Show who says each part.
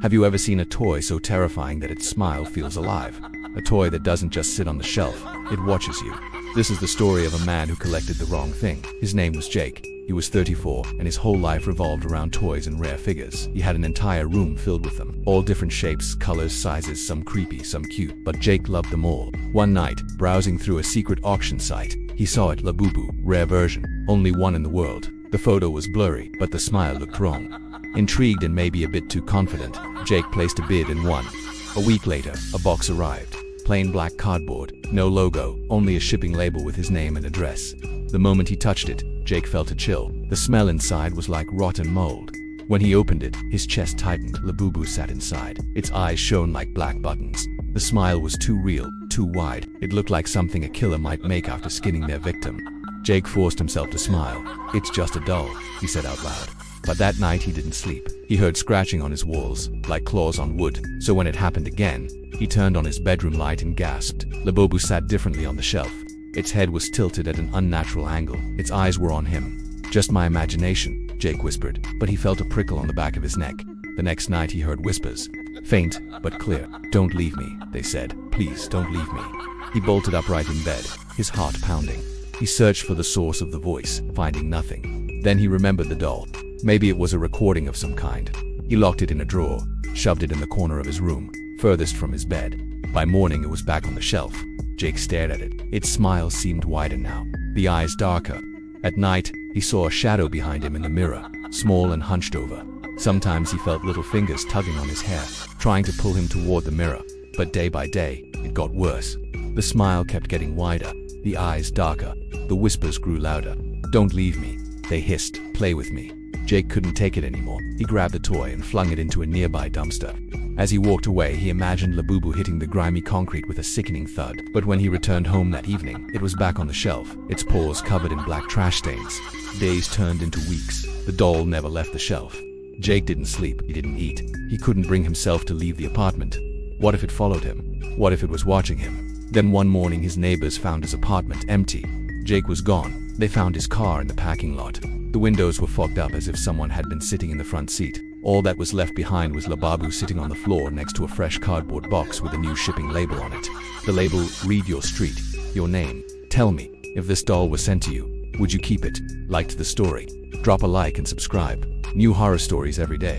Speaker 1: Have you ever seen a toy so terrifying that its smile feels alive? A toy that doesn't just sit on the shelf, it watches you. This is the story of a man who collected the wrong thing. His name was Jake. He was 34, and his whole life revolved around toys and rare figures. He had an entire room filled with them. All different shapes, colors, sizes, some creepy, some cute. But Jake loved them all. One night, browsing through a secret auction site, he saw it, Labubu, rare version, only one in the world. The photo was blurry, but the smile looked wrong. Intrigued and maybe a bit too confident, Jake placed a bid and won. A week later, a box arrived. Plain black cardboard, no logo, only a shipping label with his name and address. The moment he touched it, Jake felt a chill. The smell inside was like rotten mold. When he opened it, his chest tightened. Labubu sat inside. Its eyes shone like black buttons. The smile was too real, too wide. It looked like something a killer might make after skinning their victim. Jake forced himself to smile. "It's just a doll," he said out loud. But that night he didn't sleep. He heard scratching on his walls, like claws on wood. So when it happened again, he turned on his bedroom light and gasped. Labubu sat differently on the shelf. Its head was tilted at an unnatural angle. Its eyes were on him. "Just my imagination," Jake whispered, but he felt a prickle on the back of his neck. The next night he heard whispers. Faint, but clear. "Don't leave me," they said. "Please, don't leave me." He bolted upright in bed, his heart pounding. He searched for the source of the voice, finding nothing. Then he remembered the doll. Maybe it was a recording of some kind. He locked it in a drawer, shoved it in the corner of his room, furthest from his bed. By morning it was back on the shelf. Jake stared at it. Its smile seemed wider now, the eyes darker. At night, he saw a shadow behind him in the mirror, small and hunched over. Sometimes he felt little fingers tugging on his hair, trying to pull him toward the mirror. But day by day, it got worse. The smile kept getting wider, the eyes darker. The whispers grew louder. "Don't leave me," they hissed. "Play with me." Jake couldn't take it anymore. He grabbed the toy and flung it into a nearby dumpster. As he walked away, he imagined Labubu hitting the grimy concrete with a sickening thud. But when he returned home that evening, it was back on the shelf, its paws covered in black trash stains. Days turned into weeks. The doll never left the shelf. Jake didn't sleep. He didn't eat. He couldn't bring himself to leave the apartment. What if it followed him? What if it was watching him? Then one morning his neighbors found his apartment empty. Jake was gone. They found his car in the parking lot. The windows were fogged up as if someone had been sitting in the front seat. All that was left behind was Labubu sitting on the floor next to a fresh cardboard box with a new shipping label on it. The label read your street, your name. Tell me, if this doll was sent to you, would you keep it? Liked the story? Drop a like and subscribe. New horror stories every day.